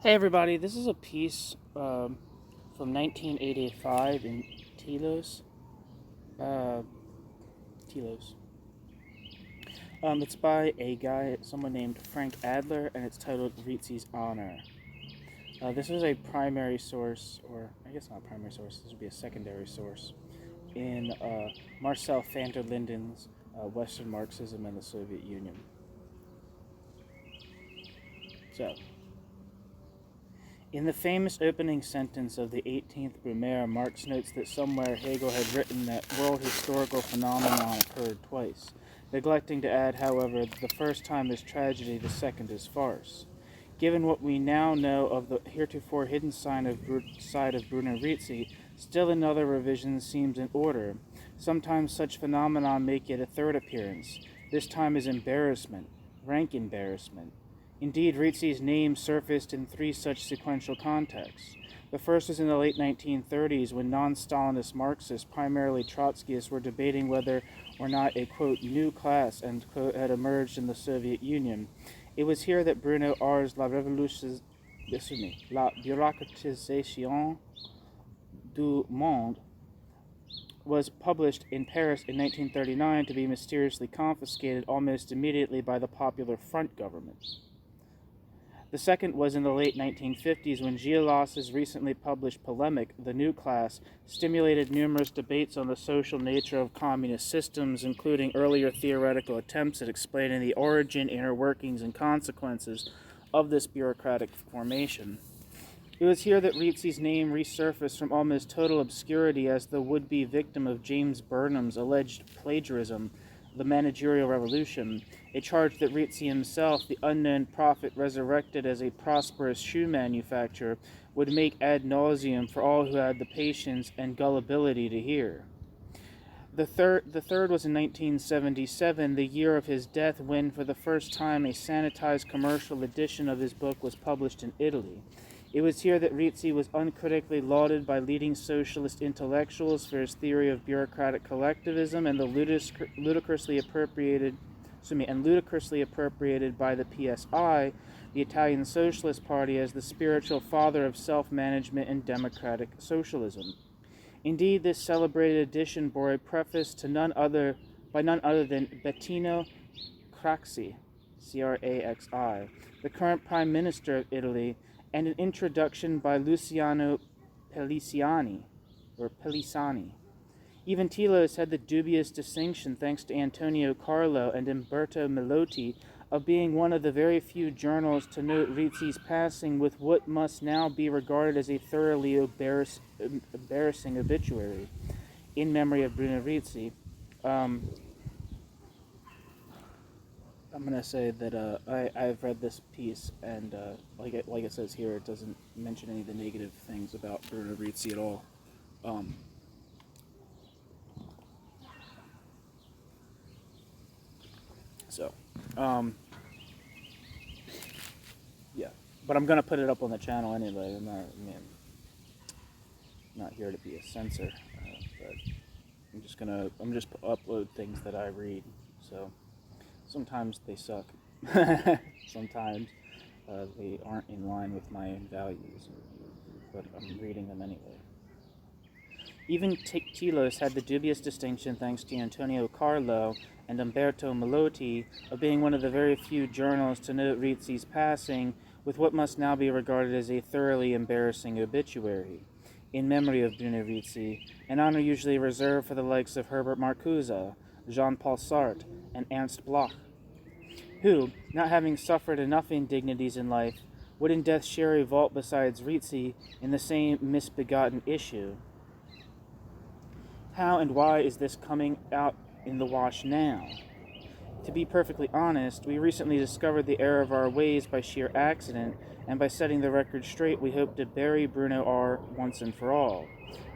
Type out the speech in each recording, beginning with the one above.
Hey everybody, this is a piece from 1985 in Telos. Uh, Telos. It's by someone named Frank Adler, and it's titled Rizzi's Honor. This is a primary source, or I guess not a primary source, this would be a secondary source, in Marcel van der Linden's Western Marxism and the Soviet Union. So, in the famous opening sentence of the 18th Brumaire, Marx notes that somewhere Hegel had written that world historical phenomenon occurred twice, neglecting to add, however, that the first time is tragedy, the second is farce. Given what we now know of the heretofore hidden side of Bruno Rizzi, still another revision seems in order. Sometimes such phenomena make yet a third appearance. This time is embarrassment, rank embarrassment. Indeed, Rizzi's name surfaced in three such sequential contexts. The first was in the late 1930s when non-Stalinist Marxists, primarily Trotskyists, were debating whether or not a, quote, new class, end quote, had emerged in the Soviet Union. It was here that Bruno Rizzi's La Bureaucratisation du Monde was published in Paris in 1939 to be mysteriously confiscated almost immediately by the Popular Front government. The second was in the late 1950s when Gillas's recently published polemic, The New Class, stimulated numerous debates on the social nature of communist systems, including earlier theoretical attempts at explaining the origin, inner workings, and consequences of this bureaucratic formation. It was here that Rizzi's name resurfaced from almost total obscurity as the would-be victim of James Burnham's alleged plagiarism, The Managerial Revolution, a charge that Rizzi himself, the unknown prophet resurrected as a prosperous shoe manufacturer, would make ad nauseum for all who had the patience and gullibility to hear. The third was in 1977, the year of his death, when for the first time a sanitized commercial edition of his book was published in Italy. It was here that Rizzi was uncritically lauded by leading socialist intellectuals for his theory of bureaucratic collectivism and the ludicrously appropriated by the PSI, the Italian Socialist Party, as the spiritual father of self-management and democratic socialism. Indeed, this celebrated edition bore a preface to none other than Bettino Craxi, Craxi, the current Prime Minister of Italy, and an introduction by Luciano Pellicani. Even Telos had the dubious distinction, thanks to Antonio Carlo and Umberto Melotti, of being one of the very few journals to note Rizzi's passing with what must now be regarded as a thoroughly embarrassing obituary, in memory of Bruno Rizzi. I'm going to say that I've read this piece, and like it says here, it doesn't mention any of the negative things about Bruno Rizzi at all. Yeah. But I'm going to put it up on the channel anyway. I'm not here to be a censor, but I'm just upload things that I read. So sometimes they suck. Sometimes they aren't in line with my values, but I'm reading them anyway. Even Telos had the dubious distinction, thanks to Antonio Carlo and Umberto Melotti, of being one of the very few journals to note Rizzi's passing with what must now be regarded as a thoroughly embarrassing obituary, in memory of Bruno Rizzi, an honor usually reserved for the likes of Herbert Marcuse, Jean-Paul Sartre, and Ernst Bloch, who, not having suffered enough indignities in life, would in death share a vault beside Rizzi in the same misbegotten issue. How and why is this coming out in the wash now? To be perfectly honest, we recently discovered the error of our ways by sheer accident, and by setting the record straight, we hope to bury Bruno R. once and for all.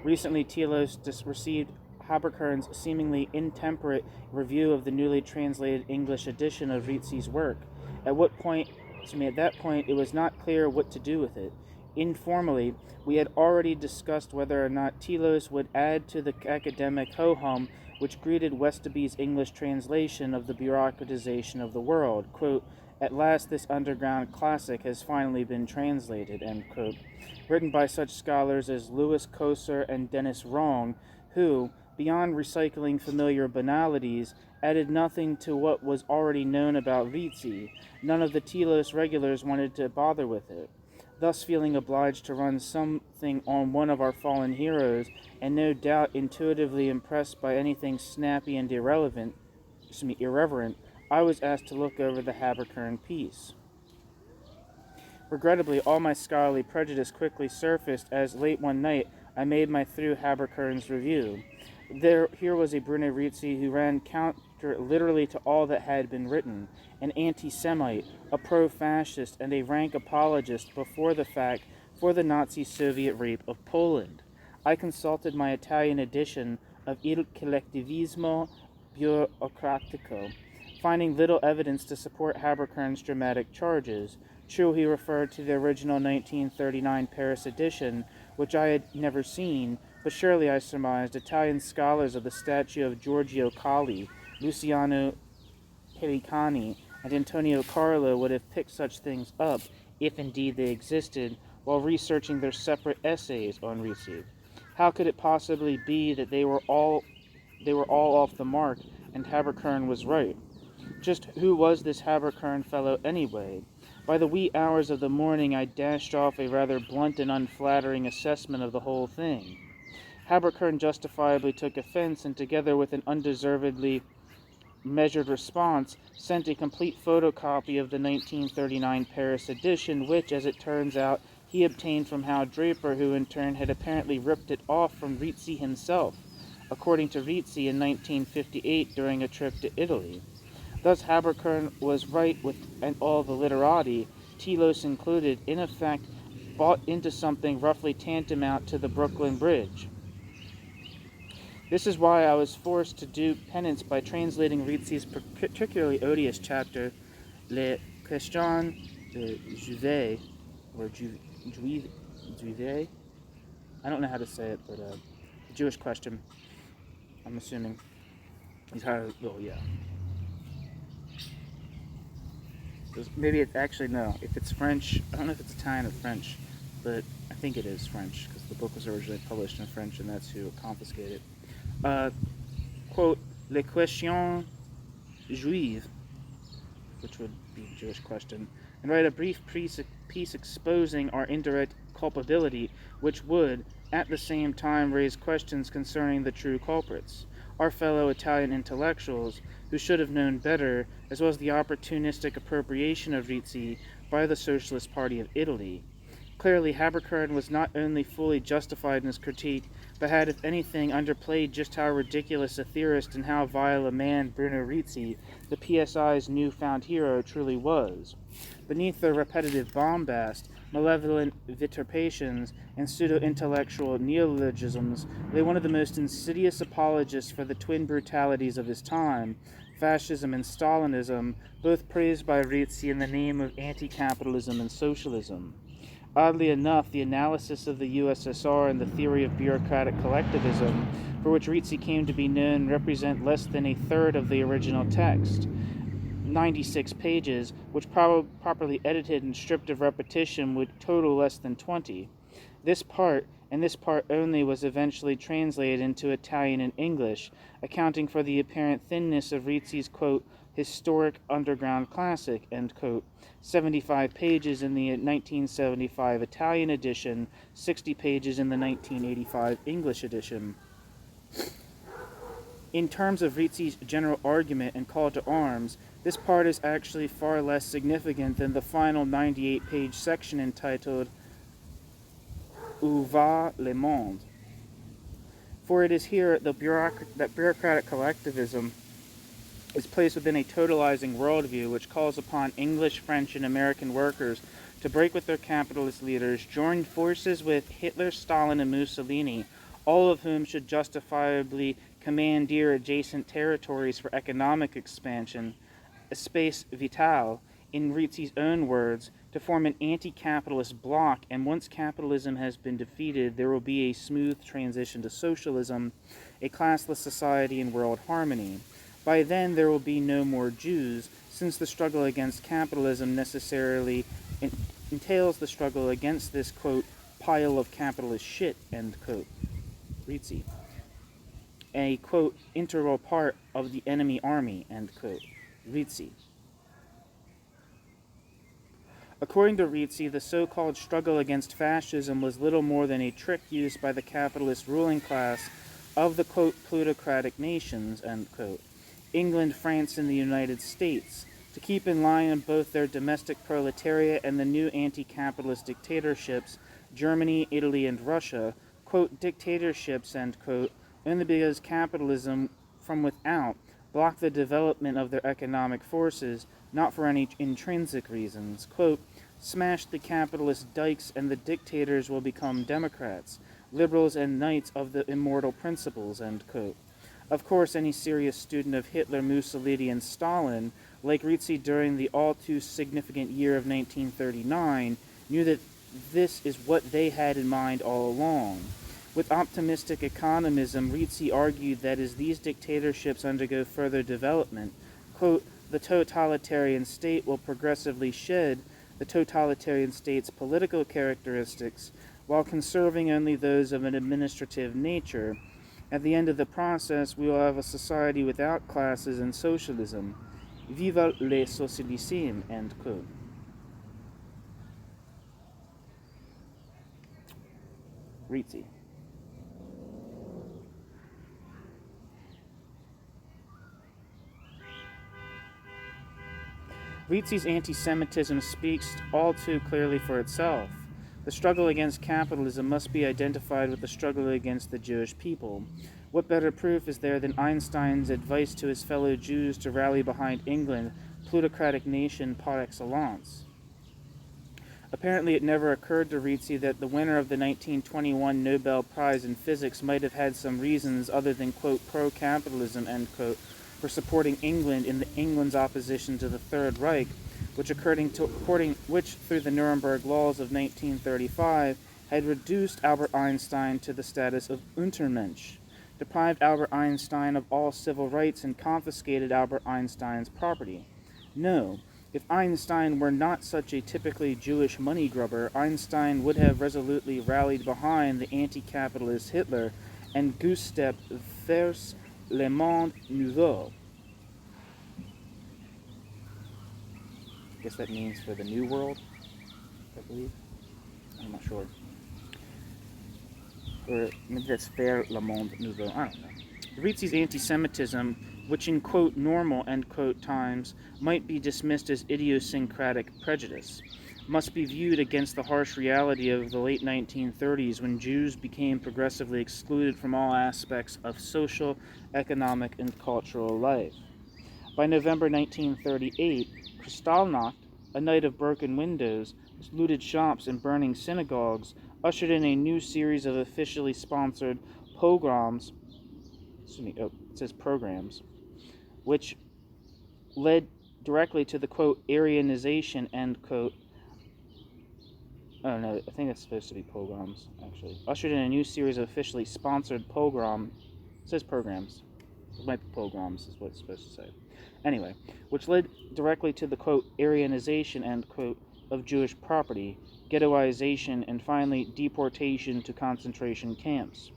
Recently, Telos received Haberkern's seemingly intemperate review of the newly translated English edition of Rizzi's work. At that point, it was not clear what to do with it. Informally, we had already discussed whether or not Telos would add to the academic ho-hum which greeted Westoby's English translation of the Bureaucratization of the World, quote, At last this underground classic has finally been translated, end quote. Written by such scholars as Louis Kosar and Dennis Wrong, who, beyond recycling familiar banalities, added nothing to what was already known about Rizzi. None of the Telos regulars wanted to bother with it. Thus feeling obliged to run something on one of our fallen heroes, and no doubt intuitively impressed by anything snappy and irreverent, I was asked to look over the Haberkern piece. Regrettably, all my scholarly prejudice quickly surfaced as, late one night, I made my through Haberkern's review. Here was a Bruno Rizzi who ran counter literally to all that had been written, an anti-Semite, a pro-fascist, and a rank apologist before the fact for the Nazi-Soviet rape of Poland. I consulted my Italian edition of Il Collectivismo Bureaucratico, finding little evidence to support Haberkern's dramatic charges. True, he referred to the original 1939 Paris edition, which I had never seen, but surely, I surmised, Italian scholars of the statue of Giorgio Colli, Luciano Pellicani, and Antonio Carlo would have picked such things up, if indeed they existed, while researching their separate essays on Rizzi. How could it possibly be that they were all off the mark, and Haberkern was right? Just who was this Haberkern fellow anyway? By the wee hours of the morning I dashed off a rather blunt and unflattering assessment of the whole thing. Haberkern justifiably took offense, and together with an undeservedly measured response, sent a complete photocopy of the 1939 Paris edition, which, as it turns out, he obtained from Hal Draper, who in turn had apparently ripped it off from Rizzi himself, according to Rizzi in 1958 during a trip to Italy. Thus Haberkern was right with all the literati, Telos included, in effect bought into something roughly tantamount to the Brooklyn Bridge. This is why I was forced to do penance by translating Rizzi's particularly odious chapter, Les Questions Juives, or Juive. I don't know how to say it, but the Jewish question, I'm assuming, is how, yeah. Maybe it's actually, no, if it's French, I don't know if it's Italian or French, but I think it is French, because the book was originally published in French, and that's who confiscated it. Quote, Les Questions Juives, which would be a Jewish question, and write a brief piece exposing our indirect culpability, which would, at the same time, raise questions concerning the true culprits, our fellow Italian intellectuals, who should have known better, as well as the opportunistic appropriation of Rizzi by the Socialist Party of Italy. Clearly, Haberkern was not only fully justified in his critique, but had, if anything, underplayed just how ridiculous a theorist and how vile a man Bruno Rizzi, the PSI's newfound hero, truly was. Beneath their repetitive bombast, malevolent vituperations, and pseudo-intellectual neologisms lay one of the most insidious apologists for the twin brutalities of his time, fascism and Stalinism, both praised by Rizzi in the name of anti-capitalism and socialism. Oddly enough, the analysis of the USSR and the theory of bureaucratic collectivism, for which Rizzi came to be known, represent less than a third of the original text, 96 pages, which properly edited and stripped of repetition would total less than 20. This part, and this part only, was eventually translated into Italian and English, accounting for the apparent thinness of Rizzi's, quote, historic underground classic, end quote, 75 pages in the 1975 Italian edition, 60 pages in the 1985 English edition. In terms of Rizzi's general argument and call to arms, this part is actually far less significant than the final 98-page section entitled Où va le monde? For it is here that bureaucratic collectivism is placed within a totalizing worldview which calls upon English, French, and American workers to break with their capitalist leaders, join forces with Hitler, Stalin, and Mussolini, all of whom should justifiably commandeer adjacent territories for economic expansion, espace vital, in Rizzi's own words, to form an anti-capitalist bloc, and once capitalism has been defeated, there will be a smooth transition to socialism, a classless society, and world harmony. By then, there will be no more Jews, since the struggle against capitalism necessarily entails the struggle against this, quote, pile of capitalist shit, end quote. Rizzi. A, quote, integral part of the enemy army, end quote. Rizzi. According to Rizzi, the so-called struggle against fascism was little more than a trick used by the capitalist ruling class of the, quote, plutocratic nations, end quote, England, France, and the United States, to keep in line on both their domestic proletariat and the new anti-capitalist dictatorships, Germany, Italy, and Russia, quote, dictatorships, end quote, only because capitalism from without blocked the development of their economic forces, not for any intrinsic reasons. Quote, smash the capitalist dikes and the dictators will become democrats, liberals and knights of the immortal principles, end quote. Of course, any serious student of Hitler, Mussolini, and Stalin, like Rizzi during the all-too-significant year of 1939, knew that this is what they had in mind all along. With optimistic economism, Rizzi argued that as these dictatorships undergo further development, quote, the totalitarian state will progressively shed the totalitarian state's political characteristics while conserving only those of an administrative nature. At the end of the process, we will have a society without classes and socialism. Viva le socialisme, end quote. Rizzi. Rizzi's anti-Semitism speaks all too clearly for itself. The struggle against capitalism must be identified with the struggle against the Jewish people. What better proof is there than Einstein's advice to his fellow Jews to rally behind England, plutocratic nation par excellence? Apparently it never occurred to Rizzi that the winner of the 1921 Nobel Prize in Physics might have had some reasons other than, quote, pro-capitalism, end quote, for supporting England in England's opposition to the Third Reich, which through the Nuremberg laws of 1935 had reduced Albert Einstein to the status of Untermensch, deprived Albert Einstein of all civil rights, and confiscated Albert Einstein's property. No, if Einstein were not such a typically Jewish money grubber, Einstein would have resolutely rallied behind the anti-capitalist Hitler and goose-stepped vers le monde nouveau. I guess that means for the new world, I believe. I'm not sure. Or maybe that's vers le monde nouveau. I don't know. Rizzi's anti-Semitism, which in, quote, normal, end quote, times might be dismissed as idiosyncratic prejudice, must be viewed against the harsh reality of the late 1930s when Jews became progressively excluded from all aspects of social, economic, and cultural life. By November 1938, Kristallnacht, a night of broken windows, looted shops, and burning synagogues, ushered in a new series of officially sponsored programs, which led directly to the, quote, Aryanization, end quote. Oh no, I think that's supposed to be pogroms, actually. Ushered in a new series of officially sponsored programs. It might be pogroms, is what it's supposed to say. Anyway, which led directly to the, quote, Aryanization, end quote, of Jewish property, ghettoization, and finally deportation to concentration camps.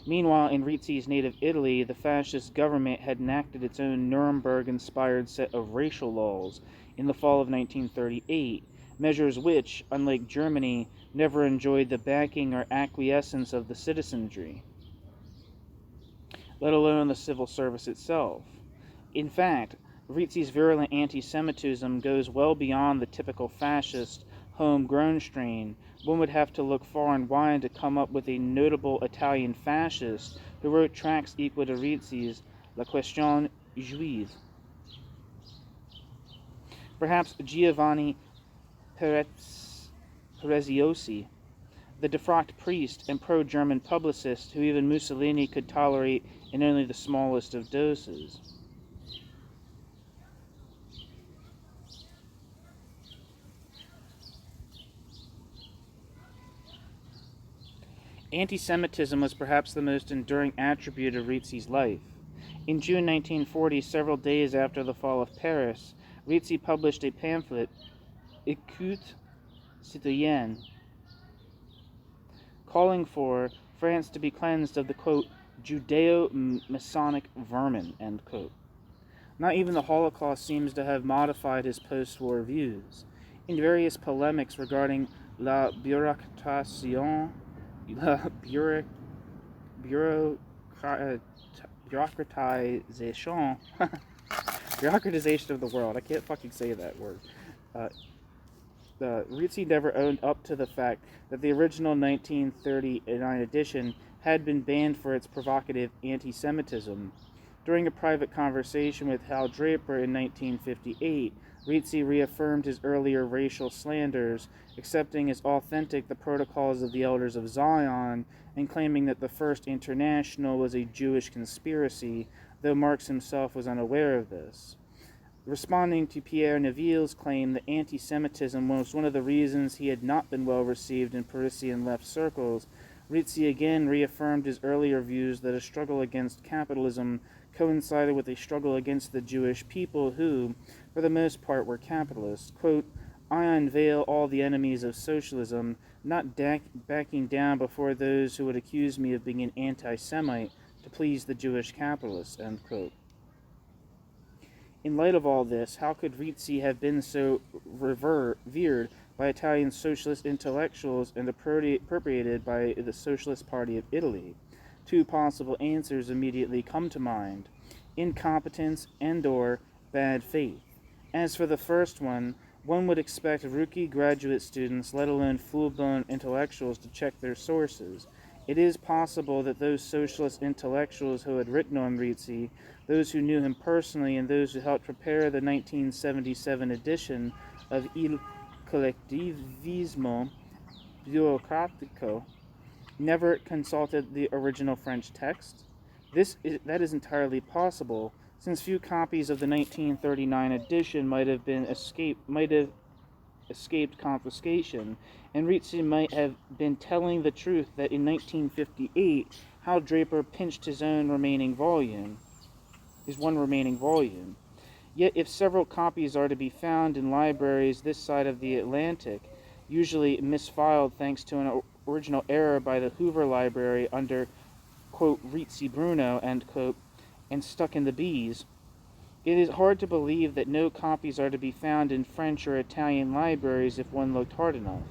Meanwhile, in Rizzi's native Italy, the fascist government had enacted its own Nuremberg-inspired set of racial laws in the fall of 1938, measures which, unlike Germany, never enjoyed the backing or acquiescence of the citizenry, let alone the civil service itself. In fact, Rizzi's virulent anti-Semitism goes well beyond the typical fascist, homegrown strain. One would have to look far and wide to come up with a notable Italian fascist who wrote tracts equal to Rizzi's La Question Juive. Perhaps Giovanni Preziosi, the defrocked priest and pro-German publicist who even Mussolini could tolerate in only the smallest of doses. Anti-Semitism was perhaps the most enduring attribute of Rizzi's life. In June 1940, several days after the fall of Paris, Rizzi published a pamphlet, Écoute Citoyenne, calling for France to be cleansed of the, quote, Judeo-Masonic vermin, end quote. Not even the Holocaust seems to have modified his post-war views. In various polemics regarding la bureaucratisation, bureaucratization, bureaucratization of the world. I can't fucking say that word. Rizzi never owned up to the fact that the original 1939 edition had been banned for its provocative anti-Semitism. During a private conversation with Hal Draper in 1958, Rizzi reaffirmed his earlier racial slanders, accepting as authentic the protocols of the Elders of Zion, and claiming that the First International was a Jewish conspiracy, though Marx himself was unaware of this. Responding to Pierre Neville's claim that anti-Semitism was one of the reasons he had not been well received in Parisian left circles, Rizzi again reaffirmed his earlier views that a struggle against capitalism coincided with a struggle against the Jewish people who, for the most part, were capitalists. Quote, I unveil all the enemies of socialism, not backing down before those who would accuse me of being an anti-Semite to please the Jewish capitalists, end quote. In light of all this, how could Rizzi have been so revered by Italian socialist intellectuals and appropriated by the Socialist Party of Italy? Two possible answers immediately come to mind: incompetence and/or bad faith. As for the first one would expect rookie graduate students, let alone full-blown intellectuals, to check their sources. It is possible that those socialist intellectuals who had written on Rizzi, those who knew him personally, and those who helped prepare the 1977 edition of Il Collectivismo Bureaucratico, never consulted the original French text. That is entirely possible, since few copies of the 1939 edition might have escaped confiscation, and Rizzi might have been telling the truth that in 1958 Hal Draper pinched his one remaining volume. Yet if several copies are to be found in libraries this side of the Atlantic, usually misfiled thanks to an original error by the Hoover Library under, quote, Rizzi Bruno, end quote, and stuck in the bees, it is hard to believe that no copies are to be found in French or Italian libraries if one looked hard enough.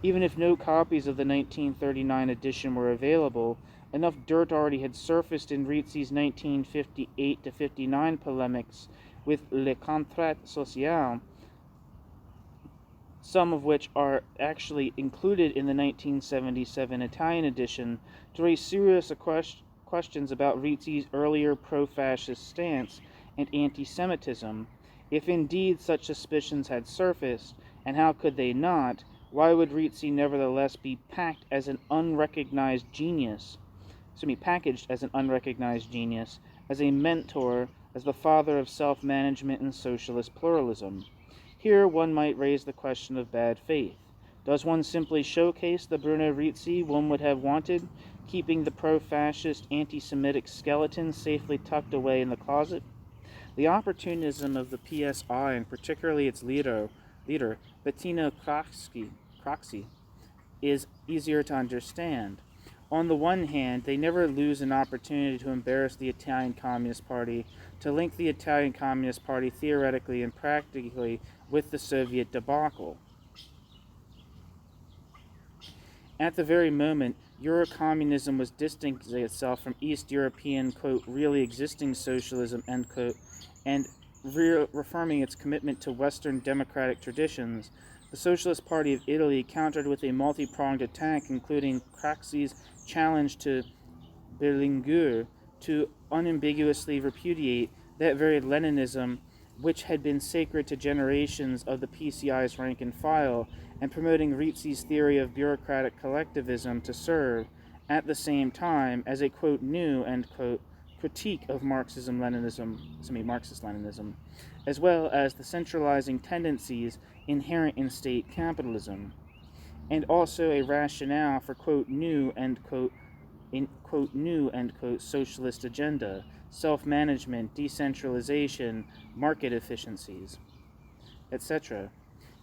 Even if no copies of the 1939 edition were available, enough dirt already had surfaced in Rizzi's 1958-59 polemics with Le Contrat Social, some of which are actually included in the 1977 Italian edition, to raise serious questions about Rizzi's earlier pro-fascist stance and anti-Semitism. If indeed such suspicions had surfaced, and how could they not, why would Rizzi nevertheless be packaged as an unrecognized genius, as a mentor, as the father of self-management and socialist pluralism? Here one might raise the question of bad faith. Does one simply showcase the Bruno Rizzi one would have wanted, keeping the pro-fascist, anti-Semitic skeleton safely tucked away in the closet? The opportunism of the PSI, and particularly its leader Bettino Craxi, is easier to understand. On the one hand, they never lose an opportunity to embarrass the Italian Communist Party, to link the Italian Communist Party theoretically and practically with the Soviet debacle. At the very moment Eurocommunism was distancing itself from East European, quote, really existing socialism, end quote, and reaffirming its commitment to Western democratic traditions, the Socialist Party of Italy countered with a multi-pronged attack, including Craxi's challenge to Berlinguer to unambiguously repudiate that very Leninism which had been sacred to generations of the PCI's rank and file, and promoting Rizzi's theory of bureaucratic collectivism to serve, at the same time, as a, quote, new, end quote, critique of Marxist-Leninism, as well as the centralizing tendencies inherent in state capitalism, and also a rationale for, quote, new, end quote, socialist agenda, self-management, decentralization, market efficiencies. etc.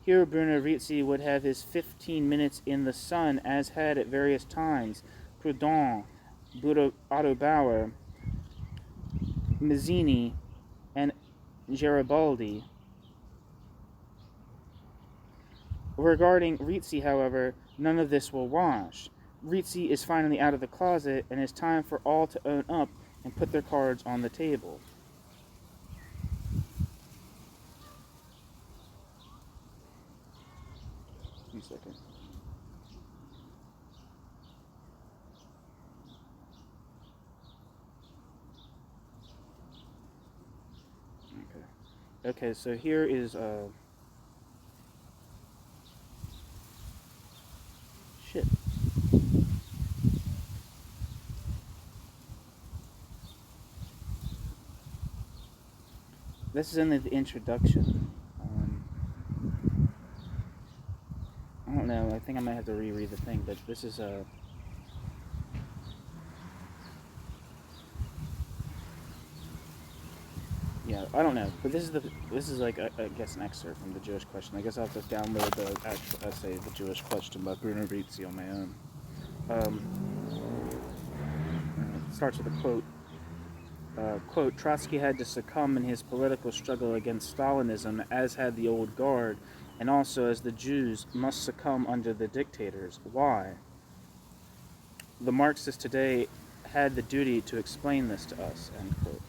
Here Bruno Rizzi would have his 15 minutes in the sun, as had at various times Proudhon, Otto Bauer, Mazzini, and Garibaldi. Regarding Rizzi, however, none of this will wash. Rizzi is finally out of the closet, and it's time for all to own up and put their cards on the table. One second. Okay, so here is shit. This is in the introduction. I don't know. I think I might have to reread the thing, but this is yeah, I don't know, but this is like I guess an excerpt from the Jewish Question. I guess I'll have to download the actual essay, The Jewish Question by Bruno Rizzi, on my own. It starts with a quote. Quote, Trotsky had to succumb in his political struggle against Stalinism, as had the Old Guard, and also as the Jews must succumb under the dictators. Why? The Marxists today had the duty to explain this to us, end quote.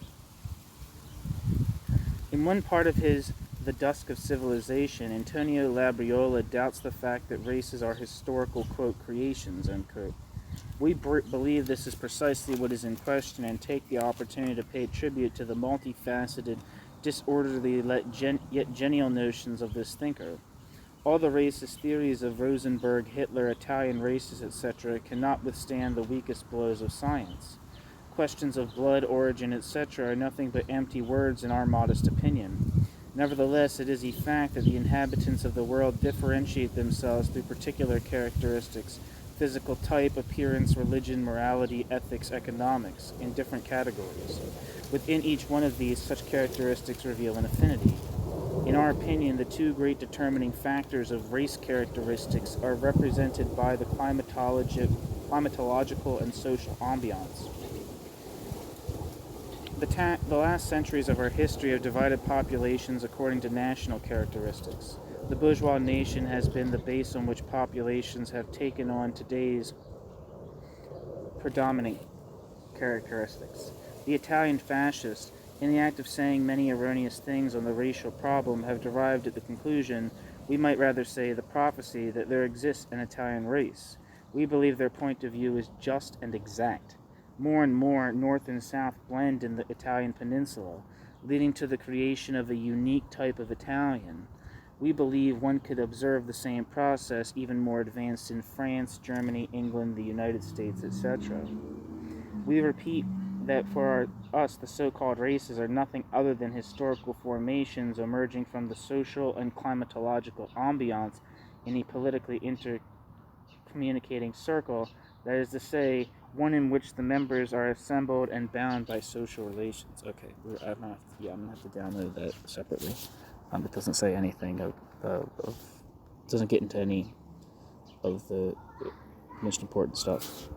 In one part of his The Dusk of Civilization, Antonio Labriola doubts the fact that races are historical, quote, creations, end quote. We believe this is precisely what is in question, and take the opportunity to pay tribute to the multifaceted, disorderly, yet genial notions of this thinker. All the racist theories of Rosenberg, Hitler, Italian races, etc. cannot withstand the weakest blows of science. Questions of blood, origin, etc. are nothing but empty words in our modest opinion. Nevertheless, it is a fact that the inhabitants of the world differentiate themselves through particular characteristics, physical type, appearance, religion, morality, ethics, economics, in different categories. Within each one of these, such characteristics reveal an affinity. In our opinion, the two great determining factors of race characteristics are represented by the climatological and social ambiance. The last centuries of our history have divided populations according to national characteristics. The bourgeois nation has been the base on which populations have taken on today's predominant characteristics. The Italian fascists, in the act of saying many erroneous things on the racial problem, have derived at the conclusion, we might rather say the prophecy, that there exists an Italian race. We believe their point of view is just and exact. More and more, North and South blend in the Italian peninsula, leading to the creation of a unique type of Italian. We believe one could observe the same process even more advanced in France, Germany, England, the United States, etc. We repeat that for us the so-called races are nothing other than historical formations emerging from the social and climatological ambiance in a politically intercommunicating circle, that is to say, one in which the members are assembled and bound by social relations. Okay, I'm gonna have to download that separately. It doesn't say anything doesn't get into any of the most important stuff.